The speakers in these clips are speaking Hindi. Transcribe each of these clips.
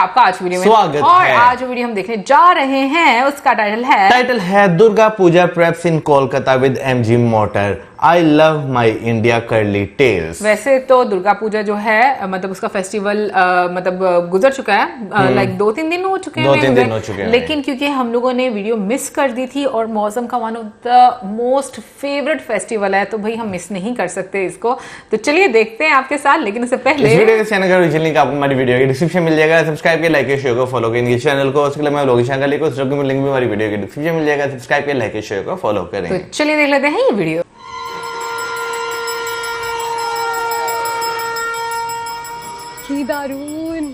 आपका आज वीडियो में स्वागत और है। आज जो वीडियो हम देखने जा रहे हैं उसका टाइटल है Durga Puja preps in Kolkata with MG motor. I love my India curly tales. वैसे तो दुर्गा पूजा जो है मतलब उसका फेस्टिवल मतलब गुजर चुका है, लाइक 2-3 दिन हो चुके हैं, 2-3 दिन हो चुके हैं, लेकिन क्योंकि हम लोगों ने वीडियो मिस कर दी थी और मौसम का one of the most favourite festival है तो भाई हम मिस नहीं कर सकते इसको। तो चलिए देखते हैं आपके साथ, लेकिन उससे पहले इस वीडियो के चैनल का ओरिजिनल लिंक आपको हमारी वीडियो के डिस्क्रिप्शन मिल जाएगा। सब्सक्राइब के, लाइक के, शेयर को, फॉलो करें इनके चैनल को। उसके लिए मैं लोग चैनल लिंक भी हमारी वीडियो के डिस्क्रिप्शन मिल जाएगा। सब्सक्राइब के, लाइक के, शेयर को फॉलो करें। तो चलिए देख लेते हैं ये video. दारून!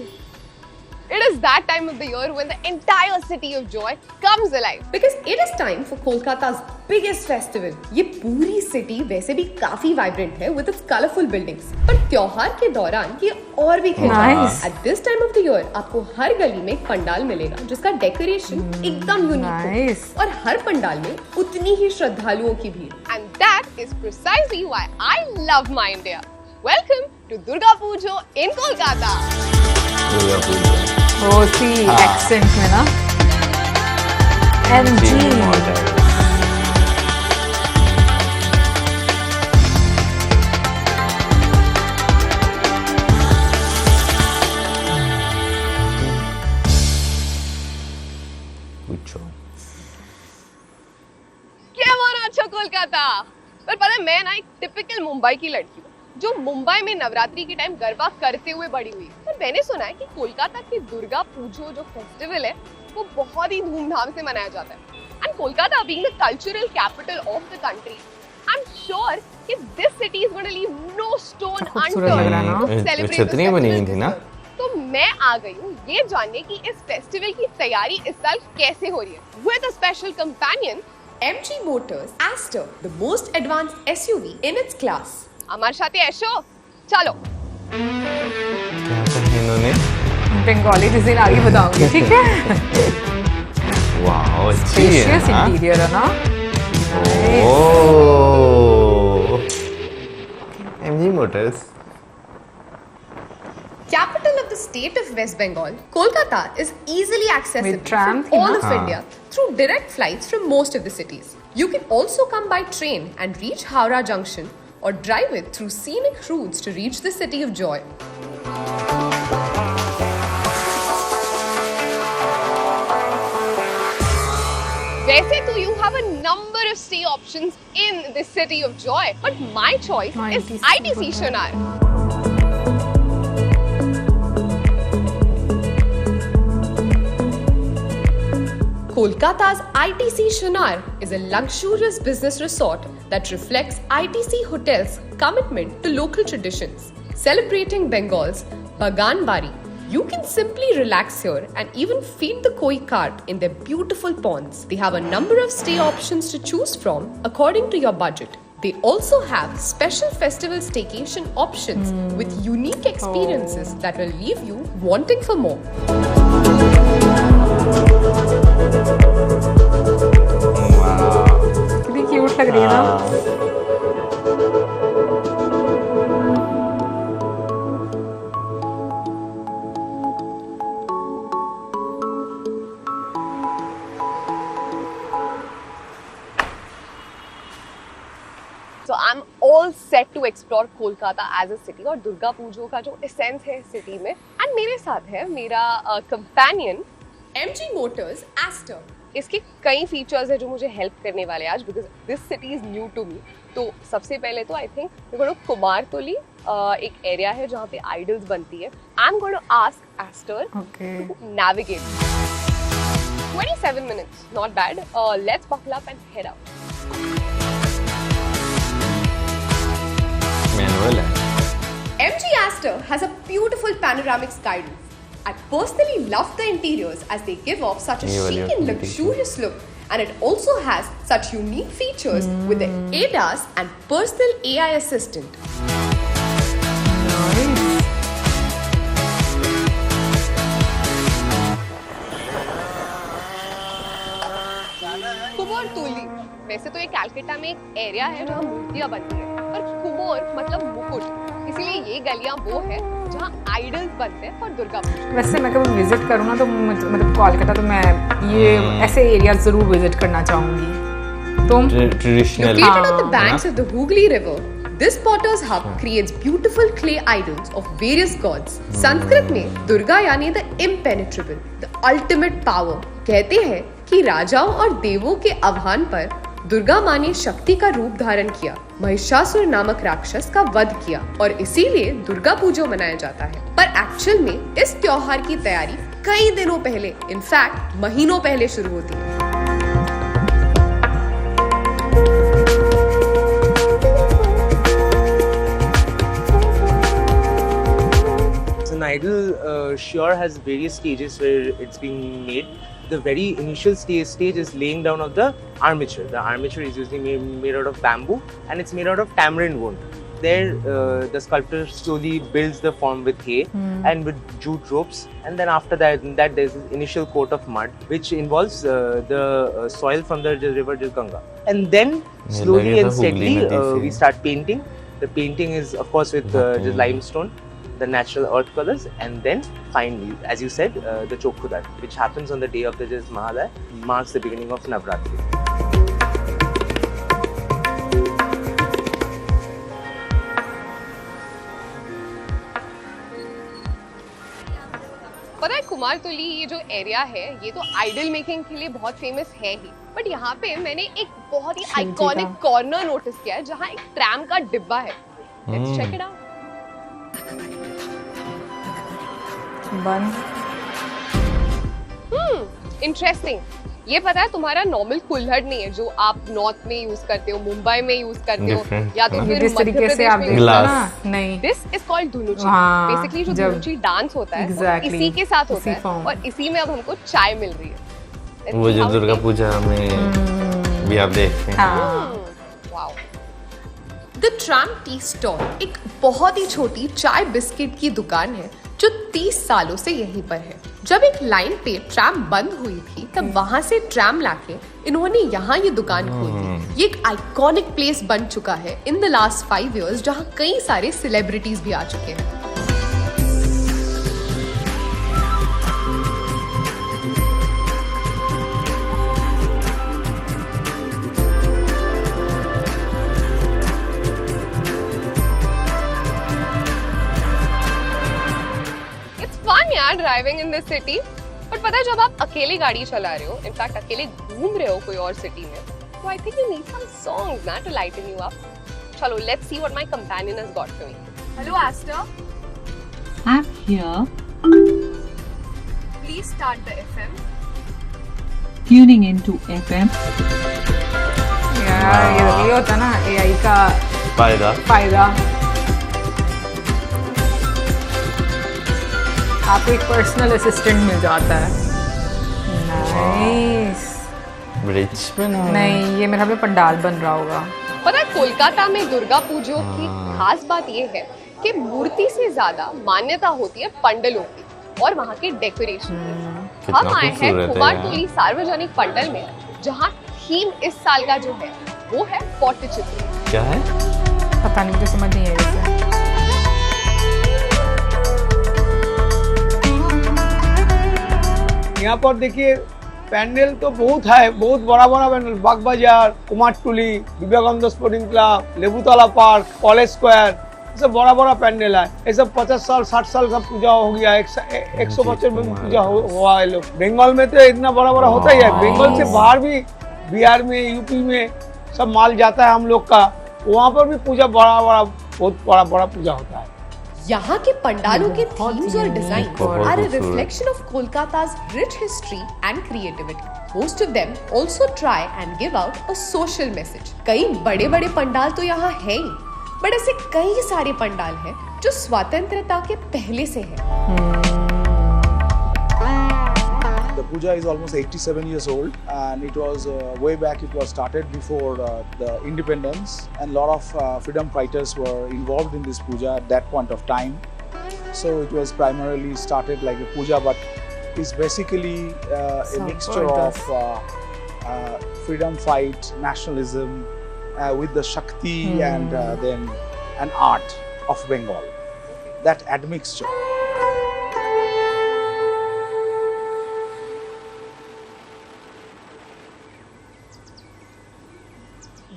It is that time of the year when the entire city of joy comes alive. Because it is time for Kolkata's biggest festival. ये पूरी city वैसे भी काफी vibrant है with its colorful buildings. पर त्योहार के दौरान ये और भी खिलता है। Nice. At this time of the year आपको हर गली में एक पंडाल मिलेगा जिसका डेकोरेशन एकदम यूनिक Nice. हो और हर पंडाल में उतनी ही श्रद्धालुओं की भीड़। And that is precisely why I love my India. Welcome to Durga Puja in Kolkata. Durga Puja वो सी एक्सेंट में ना एमजी मोटर। पूछो क्या माना अच्छा कोलकाता। पर पता है मैं ना एक टिपिकल मुंबई की लड़की हूँ जो मुंबई में नवरात्रि के टाइम गरबा करते हुए बड़ी हुई। पर मैंने सुना है कि कोलकाता की दुर्गा पूजा जो फेस्टिवल है वो बहुत ही धूमधाम से मनाया जाता है। And Kolkata being the cultural capital of the country, I am sure कि this city is going to leave no stone खूबसूरत लग रहा है ना? अनटर्न्ड टू सेलिब्रेट दिस छतरी बनी हुई थी ना? तो मैं आ गई हूँ ये जानने की इस फेस्टिवल की तैयारी इस साल कैसे हो रही है with a special companion MG Motors Aster, the most advanced SUV in its class. हमारे साथ है ऐशो। चलो क्या कहा इन्होंने? बंगाली जिस दिन आगे बताऊंगी, ठीक है? वाह अच्छी है स्पेशियस ना? इंटीरियर है ना? Oh MG motors. Capital of the state of West Bengal, Kolkata is easily accessible With tram from थी all ना? of India through direct flights from most of the cities. You can also come by train and reach Howrah Junction or drive it through scenic routes to reach the city of joy. वैसे तो you have a number of stay options in this city of joy, but my choice is ITC Shanar. Kolkata's ITC Shanar is a luxurious business resort that reflects ITC Hotel's commitment to local traditions. Celebrating Bengal's Bagan Bari, you can simply relax here and even feed the koi carp in their beautiful ponds. They have a number of stay options to choose from according to your budget. They also have special festival staycation options with unique experiences that will leave you wanting for more. कितनी क्यूट लग रही है ना? So I'm all set to explore Kolkata as a city और दुर्गा पूजा का जो एसेंस है सिटी में। एंड मेरे साथ है मेरा कंपेनियन MG Motors Aster. इसके कई फीचर्स है जो मुझे हेल्प करने वाले आज because this city is new to me. तो सबसे पहले तो आई थिंक कुमारटोली एक एरिया है जहाँ पे आइडल्स बनती है। I am going to ask Aster to navigate 27 minutes, not bad. Let's buckle up and head out. Manual है। MG Aster has a beautiful panoramic sky roof. I personally love the interiors as they give off such a chic and luxurious look, and it also has such unique features with the ADAS and personal AI assistant. कुमोरटोली वैसे तो ये कलकत्ता में एक एरिया है जहाँ मूर्तियाँ बनती है, पर कुमोर मतलब मुकुट, इसीलिए ये गलियां वो है जहाँ आइडल्स बनते हैं फॉर दुर्गा पूजा। वैसे मैं कभी विजिट करूँ ना तो मतलब कोलकाता, तो मैं ये ऐसे एरिया जरूर विजिट करना चाहूंगी। तुम? Traditional Located on the banks of the Hooghly River, this potter's hub creates beautiful clay idols of various gods. Sanskrit में दुर्गा यानी the impenetrable, the ultimate power। कहते हैं कि राजाओं और देवों के आह्वान पर दुर्गा माँ ने शक्ति का रूप धारण किया, महिषासुर नामक राक्षस का वध किया और इसीलिए दुर्गा पूजा मनाया जाता है। पर एक्चुअल में इस त्योहार की तैयारी कई दिनों पहले, इनफैक्ट महीनों पहले शुरू होती है। An idol sure has various stages where it's being made. The very initial stage is laying down of the armature. The armature is usually made out of bamboo and it's made out of tamarind wood. There, the sculptor slowly builds the form with hay and with jute ropes, and then after that there's this initial coat of mud, which involves the soil from the river Ganga. And then slowly and steadily we start painting. The painting is of course with just limestone, the natural earth colors, and then finally, as you said, the Chokhudat, which happens on the day of the Jis Mahalaya, marks the beginning of Navratri. पता है कुमारटुली ये जो एरिया है ये तो आइडल मेकिंग के लिए बहुत फेमस है ही, बट यहाँ पे मैंने एक बहुत ही आइकॉनिक कॉर्नर नोटिस किया है जहाँ एक ट्रैम का डिब्बा है। Let's check it out. Interesting. ये पता है तुम्हारा नॉर्मल कुल्हड़ नहीं है जो आप नॉर्थ में यूज करते हो, मुंबई में यूज करते हो, या तो फिर जिस तरीके से आप ग्लास नहीं, दिस इज कॉल्ड धुनुची। हाँ, बेसिकली जो धुनुची डांस होता है exactly, इसी के साथ होता इसी है form। और इसी में अब हमको चाय मिल रही है। वो जो दुर्गा पूजा में भी आप देखते हैं। Wow. The tram tea stall एक बहुत ही छोटी चाय बिस्किट की दुकान है जो 30 सालों से यहीं पर है। जब एक लाइन पे ट्रैम बंद हुई थी तब वहां से ट्रैम लाके इन्होंने यहाँ ये दुकान खोल दी। ये एक आइकॉनिक प्लेस बन चुका है इन द लास्ट 5 years जहाँ कई सारे सेलिब्रिटीज भी आ चुके हैं। Driving in this city, but पता है जब आप अकेले गाड़ी चला रहे हो, इनफैक्ट अकेले घूम रहे हो कोई और सिटी में, तो I think you need some songs ना टू लाइटन यू अप। चलो let's see what my companion has got for me. Hello Aster, I'm here, please start the FM. tuning into FM. यार ये होता ना एआई का फायदा। आपको एक पर्सनल असिस्टेंट मिल जाता है। नाइस। ब्रिज पे ना नहीं, ये मेरा पंडाल बन रहा होगा। पता है कोलकाता में दुर्गा पूजा की खास बात ये है कि मूर्ति से ज्यादा मान्यता होती है पंडलों की और वहाँ के डेकोरेशन की। हम आए हैं कुमारटुली सार्वजनिक पंडल में जहाँ थीम इस साल का जो है वो है पट्टचित्र। क्या है पता नहीं, मुझे समझ नहीं आई। यहाँ पर देखिए पैंडल तो बहुत है, बहुत बड़ा बड़ा pandal, Bag Bazar, Kumartuli, Vivekananda sporting club, Lebutala park, college square, ये सब बड़ा बड़ा पैंडल है। ये सब 50 साल 60 साल का पूजा हो गया, 100 बच्चों में पूजा हुआ है। लोग बंगाल में तो इतना बड़ा बड़ा होता ही है, बंगाल से बाहर भी बिहार में, यूपी में सब माल जाता है हम लोग का, वहाँ पर भी पूजा बहुत बड़ा पूजा होता है। यहाँ के पंडालों के थीम्स और design are a reflection of Kolkata's rich history and creativity. Most of them also try and give out a social message. कई बड़े बड़े पंडाल तो यहाँ है ही, बट ऐसे कई सारे पंडाल हैं जो स्वतंत्रता के पहले से हैं। The puja is almost 87 years old, and it was way back. It was started before the independence, and a lot of freedom fighters were involved in this puja at that point of time. So it was primarily started like a puja, but it's basically a mixture of freedom fight, nationalism, with the Shakti and then an art. of Bengal. That admixture.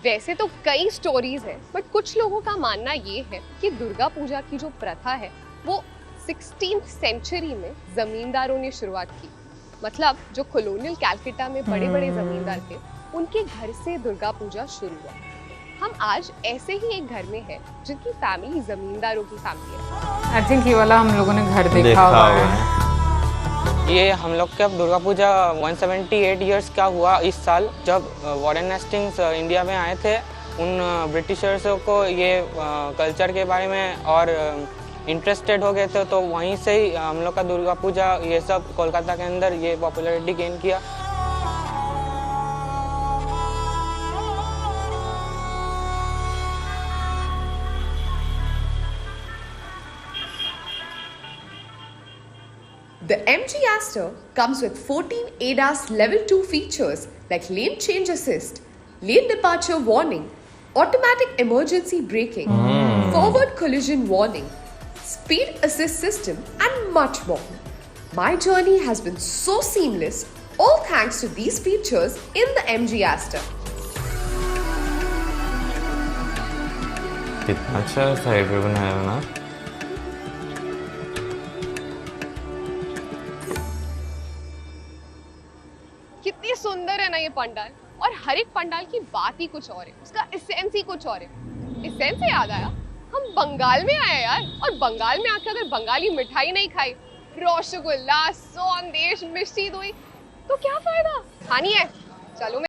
वैसे तो कई स्टोरीज हैं, बट कुछ लोगों का मानना ये है कि दुर्गा पूजा की जो प्रथा है वो 16th सेंचुरी में जमींदारों ने शुरुआत की। मतलब जो कॉलोनियल कैलकाटा में बड़े बड़े जमींदार थे, उनके घर से दुर्गा पूजा शुरू हुआ। हम आज ऐसे ही एक घर में हैं जिनकी फैमिली जमींदारों की फैमिली है। आई थिंक ये वाला हम लोगों ने घर देखा हुआ है। ये हम लोग का दुर्गा पूजा 178 इयर्स का हुआ इस साल, जब वॉरेन हेस्टिंग्स इंडिया में आए थे। उन ब्रिटिशर्सों को ये कल्चर के बारे में और इंटरेस्टेड हो गए थे, तो वहीं से ही हम लोग का दुर्गा पूजा ये सब कोलकाता के अंदर ये पॉपुलैरिटी गेन किया। The MG Aster comes with 14 ADAS Level 2 features like lane change assist, lane departure warning, automatic emergency braking, forward collision warning, speed assist system, and much more. My journey has been so seamless, all thanks to these features in the MG Aster. कितना अच्छा साइड पे बनाया है ना। कितनी सुंदर है ना ये पंडाल, और हर एक पंडाल की बात ही कुछ और है, उसका एसेंस ही कुछ और है। एसेंस से याद आया, हम बंगाल में आए यार, और बंगाल में आके अगर बंगाली मिठाई नहीं खाई, रसगुल्ला, संदेश, मिष्टी दोई, तो क्या फायदा। खानी है, चलो।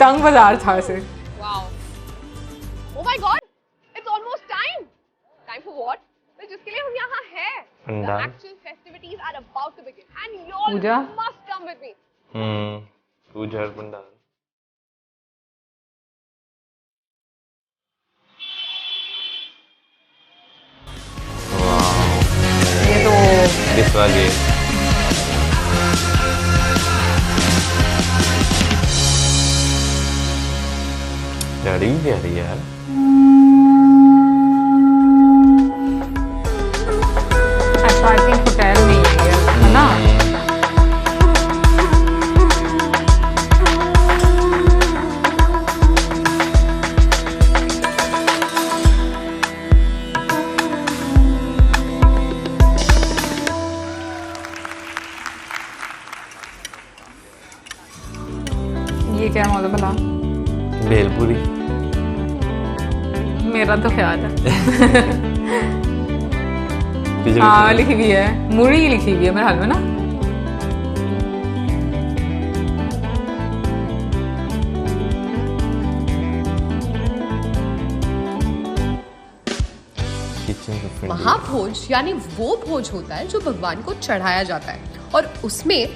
तंग बाजार था से। Wow. Oh my God! It's almost time. Time for what? Well, जिसके लिए हम यहाँ हैं. The actual festivities are about to begin, and you all Puja? must come with me. पूजा और पंडाल। ये तो इस वाली गाड़ी भी प्यारी है यार। अच्छा, आई थिंक होटल में ही है ना। ये क्या मॉडल बना? भेलपुरी। मेरा तो ख्याल है। हाँ, लिखी हुई है, मुड़ी लिखी हुई है मेरे हाल में ना। महाभोज यानी वो भोज होता है जो भगवान को चढ़ाया जाता है, और उसमें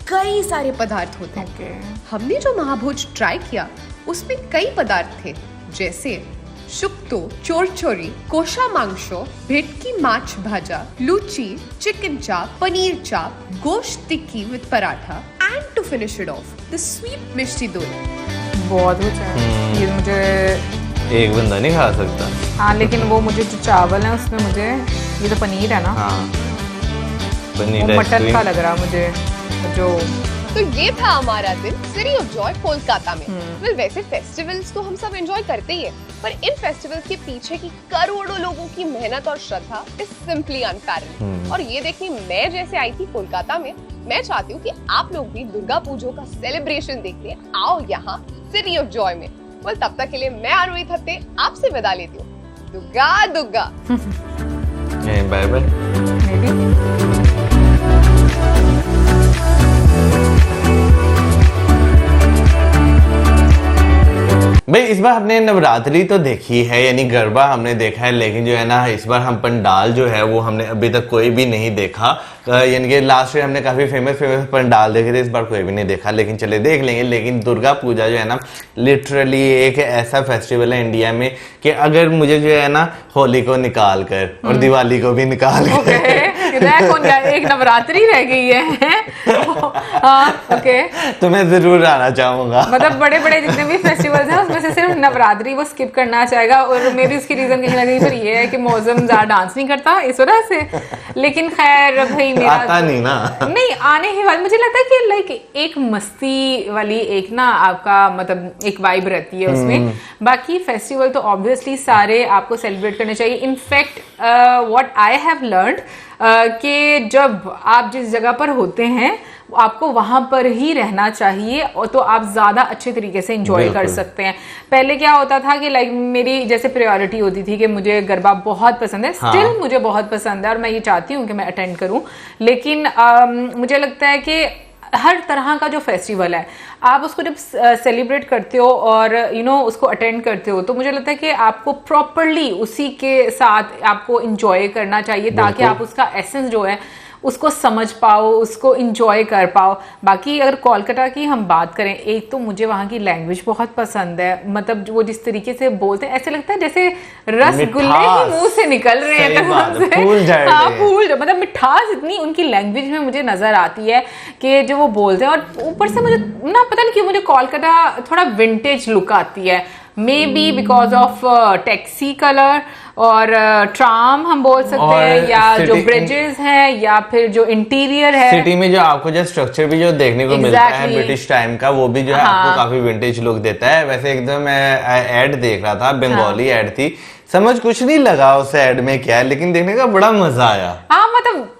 कई सारे पदार्थ होते हैं। हमने जो महाभोज ट्राई किया उसमें कई पदार्थ थे, जैसे শুক্তো, চোরচড়ি, কোষা মাংস, ভেটকি মাছ ভাজা, লুচি, chicken chop, paneer chop, gosht tikki with paratha, and to finish it off, the sweet mishti doi. बहुत कुछ है ये मुझे। एक बंदा नहीं खा सकता। हाँ लेकिन वो मुझे जो चावल है उसमें मुझे, ये तो पनीर है ना, हाँ वो मटन का लग रहा मुझे जो। तो ये था हमारा दिन सिटी ऑफ जॉय कोलकाता में। वेल वैसे फेस्टिवल्स तो हम सब एंजॉय करते ही हैं, पर इन फेस्टिवल्स के पीछे की करोड़ों लोगों की मेहनत और श्रद्धा इज सिंपली अनपैरेलल। और ये देखने मैं जैसे आई थी कोलकाता में, मैं चाहती हूँ कि आप लोग भी दुर्गा पूजा का सेलिब्रेशन देखते आओ यहाँ सिटी ऑफ जॉय में। वेल तब तक के लिए मैं आरोही थत्ते आपसे विदा लेती हूँ। Durga Durga bye bye. भाई इस बार हमने नवरात्रि तो देखी है, यानी गरबा हमने देखा है, लेकिन जो है ना इस बार हम पंडाल जो है वो हमने अभी तक कोई भी नहीं देखा। यानी कि लास्ट ईयर हमने काफी फेमस पंडाल देखे थे, इस बार कोई भी नहीं देखा, लेकिन चले देख लेंगे। लेकिन दुर्गा पूजा जो है ना लिटरली एक ऐसा फेस्टिवल है इंडिया में कि अगर मुझे जो है ना होली को निकाल कर और दिवाली को भी निकाल कर एक नवरात्रि रह गई है। ओके तो मैं जरूर आना चाहूंगा। मतलब बड़े बड़े जितने भी फेस्टिवल्स हैं उसमें से सिर्फ नवरात्रि वो स्किप करना चाहेगा, और मे भी उसकी रीजन कहीं ना कहीं पर ये है कि मौसम ज्यादा डांस नहीं करता इस वजह से। लेकिन खैर भाई मेरा आता नहीं ना, नहीं आने ही वाला, मुझे लगता है कि लाइक एक मस्ती वाली एक ना आपका मतलब एक वाइब रहती है उसमें। बाकी फेस्टिवल तो ऑब्वियसली सारे आपको सेलिब्रेट करने चाहिए। In fact what I have learned कि जब आप जिस जगह पर होते हैं आपको वहां पर ही रहना चाहिए, और तो आप ज्यादा अच्छे तरीके से एंजॉय कर सकते हैं। पहले क्या होता था कि लाइक मेरी जैसे प्रायोरिटी होती थी कि मुझे गरबा बहुत पसंद है, स्टिल मुझे बहुत पसंद है और मैं ये चाहती हूँ कि मैं अटेंड करूं, लेकिन मुझे लगता है कि हर तरह का जो फेस्टिवल है आप उसको जब सेलिब्रेट करते हो और उसको अटेंड करते हो, तो मुझे लगता है कि आपको प्रॉपरली उसी के साथ आपको एंजॉय करना चाहिए, ताकि आप उसका एसेंस जो है उसको समझ पाओ, उसको इंजॉय कर पाओ। बाकी अगर कोलकाता की हम बात करें, एक तो मुझे वहाँ की लैंग्वेज बहुत पसंद है, मतलब वो जिस तरीके से बोलते हैं ऐसे लगता है जैसे रसगुल्ले ही मुंह से निकल रहे हैं, मतलब मिठास इतनी उनकी लैंग्वेज में मुझे नजर आती है कि जो वो बोलते हैं। और ऊपर से मुझे ना पता नहीं क्यों मुझे कोलकाता थोड़ा विंटेज लुक आती है, may be because of taxi colour और ट्राम हम बोल सकते हैं, या जो ब्रिजेस हैं या फिर जो इंटीरियर है सिटी में, जो आपको जो स्ट्रक्चर भी जो देखने को मिलता है ब्रिटिश टाइम का, वो भी जो है आपको काफी विंटेज लुक देता है। वैसे एकदम मैं एड देख रहा था, बंगाली एड थी, समझ कुछ नहीं लगा उस एड में क्या है, लेकिन देखने का बड़ा मजा आया। हाँ मतलब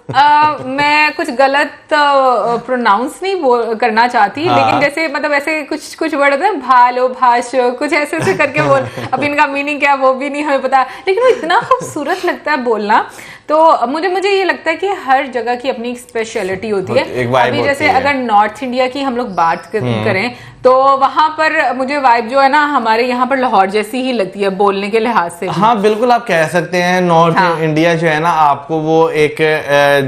मैं कुछ गलत प्रोनाउंस नहीं करना चाहती, लेकिन जैसे मतलब ऐसे कुछ वर्ड होते हैं, भालो भाषो कुछ ऐसे ऐसे करके बोल, अब इनका मीनिंग क्या वो भी नहीं हमें पता, लेकिन वो इतना खूबसूरत लगता है बोलना। तो मुझे ये लगता है कि हर जगह की अपनी एक स्पेशलिटी होती है। अभी जैसे अगर नॉर्थ इंडिया की हम लोग बात करें तो वहां पर मुझे वाइब जो है ना हमारे यहाँ पर लाहौर जैसी ही लगती है बोलने के लिहाज से। हाँ बिल्कुल आप कह सकते हैं नॉर्थ इंडिया जो है ना, आपको वो एक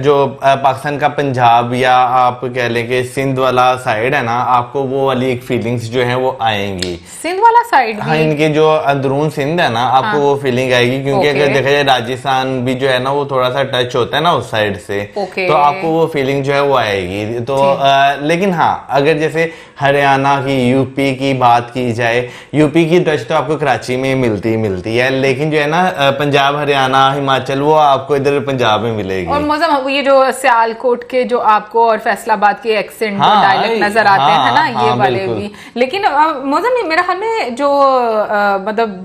जो पाकिस्तान का पंजाब या आप कह लें कि सिंध वाला साइड है ना, आपको वो वाली एक फीलिंग्स जो है वो आएंगी। सिंध वाला साइड? हाँ, इनके जो अंदरून सिंध है ना, आपको वो फीलिंग आएगी, क्योंकि अगर देखा जाए राजस्थान भी जो है ना वो थोड़ा सा टच होता है ना उस साइड से, तो आपको वो फीलिंग जो है वो आएगी। तो लेकिन हाँ, अगर जैसे हरियाणा की, यूपी की बात की जाए, यूपी की टच तो आपको कराची में मिलती है, लेकिन जो है ना पंजाब, हरियाणा, हिमाचल वो आपको इधर पंजाब में मिलेगी। और मौसम ये जो सियालकोट के जो आपको और फैसलाबाद के एक्सेंट डायलेक्ट नजर आते हैं ना, ये वाले भी। लेकिन मौसम मेरा ख्याल में जो मतलब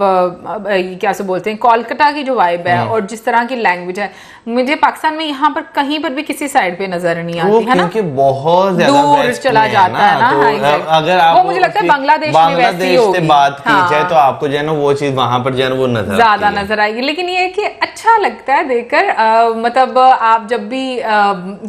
क्या से बोलते हैं कोलकाता की जो वाइब है और जिस तरह की लैंग्वेज है, मुझे पाकिस्तान में यहाँ पर कहीं पर भी किसी साइड पे नजर नहीं आती है ना, बहुत दूर चला जाता है ना। अगर आप वो मुझे लगता है बांग्लादेश में वैसी होगी, से बात की जाए तो आपको जो है ना वो चीज वहां पर जो है वो ज्यादा नजर आएगी। लेकिन ये है कि अच्छा लगता है देखकर, मतलब आप जब भी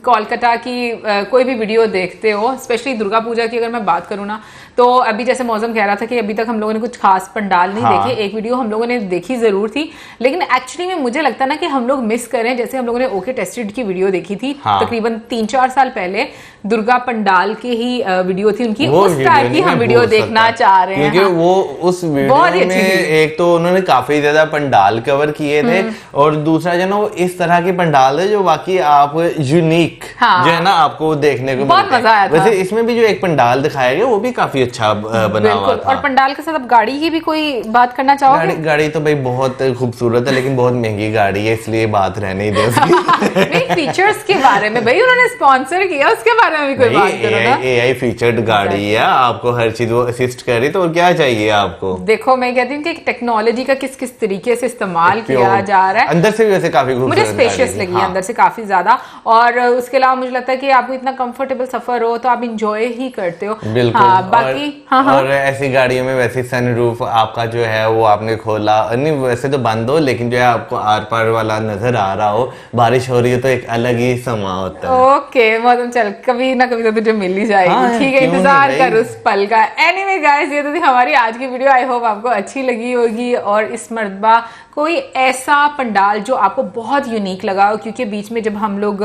कोलकाता की कोई भी वीडियो देखते हो, स्पेशली दुर्गा पूजा की अगर मैं बात करूँ ना, तो अभी जैसे मौसम कह रहा था कि अभी तक हम लोगों ने कुछ खास पंडाल नहीं देखे, एक वीडियो हम लोगों ने देखी जरूर थी, लेकिन एक्चुअली में मुझे लगता ना कि हम लोग मिस कर रहे हैं। जैसे हम लोगों ने ओके टेस्टेड की वीडियो देखी थी तकरीबन 3-4 साल पहले, दुर्गा पंडाल की ही वीडियो थी उनकी, उस टाइप की हम वीडियो देखना चाह रहे हैं। क्योंकि वो उस वीडियो में एक तो उन्होंने काफी ज्यादा पंडाल कवर किए थे, और दूसरा जो ना वो इस तरह के पंडाल है जो बाकी आप यूनिक जो है ना आपको देखने को बहुत मजा आया था। वैसे इसमें भी जो एक पंडाल दिखाया गया वो भी काफी अच्छा बना हुआ था। और पंडाल के साथ अब गाड़ी की भी कोई बात करना चाहोगे? गाड़ी तो भाई बहुत खूबसूरत है, लेकिन बहुत महंगी गाड़ी है, इसलिए बात रहने ही दे उसकी। फीचर्स के बारे में भाई उन्होंने स्पॉन्सर किया, उसके बारे में भी कोई बात करो ना। AI फीचर्ड गाड़ी है, आपको हर चीज वो असिस्ट कर रही, तो और क्या चाहिए आपको। देखो मैं कहती हूँ कि टेक्नोलॉजी का किस किस तरीके से इस्तेमाल किया जा रहा है। अंदर से भी वैसे काफी खूबसूरत, मुझे स्पेशियस लगी है अंदर से काफी ज्यादा, और उसके अलावा मुझे लगता है कि आपको इतना कंफर्टेबल सफर हो तो आप इंजॉय ही करते हो। बिल्कुल। बाकी और ऐसी गाड़ियों में वैसे सनरूफ आपका जो है वो आपने खोला, नहीं वैसे तो बंद हो, लेकिन जो है आपको आर पार वाला नजर आ रहा हो, बारिश हो रही है तो एक अलग ही समा होता है। ओके मौसम, चल कभी ना कभी तो तुझे मिल ही जाएगी, ठीक है, इंतजार कर उस पल का। एनीवे गाइस, ये तो थी हमारी आज की वीडियो, आई होप आपको अच्छी लगी होगी। और इस मर्तबा कोई ऐसा पंडाल जो आपको बहुत यूनिक लगा हो, क्योंकि बीच में जब हम लोग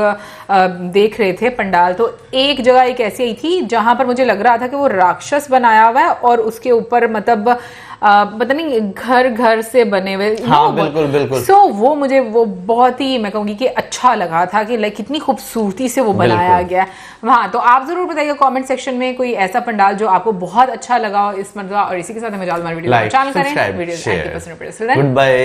देख रहे थे पंडाल, तो एक जगह एक ऐसी आई थी जहां पर मुझे लग रहा था कि वो राक्षस बनाया हुआ है और उसके ऊपर मतलब पता नहीं घर घर से बने हुए। हाँ, बिल्कुल बिल्कुल। सो वो मुझे वो बहुत ही मैं कहूँगी कि अच्छा लगा था कि लाइक कितनी खूबसूरती से वो बनाया गया। हाँ, तो आप जरूर बताइएगा कमेंट सेक्शन में कोई ऐसा पंडाल जो आपको बहुत अच्छा लगा हो इस मर्तबा। और इसी के साथ हमें हमारे वीडियो को चैनल करें, वीडियो गुड बाय।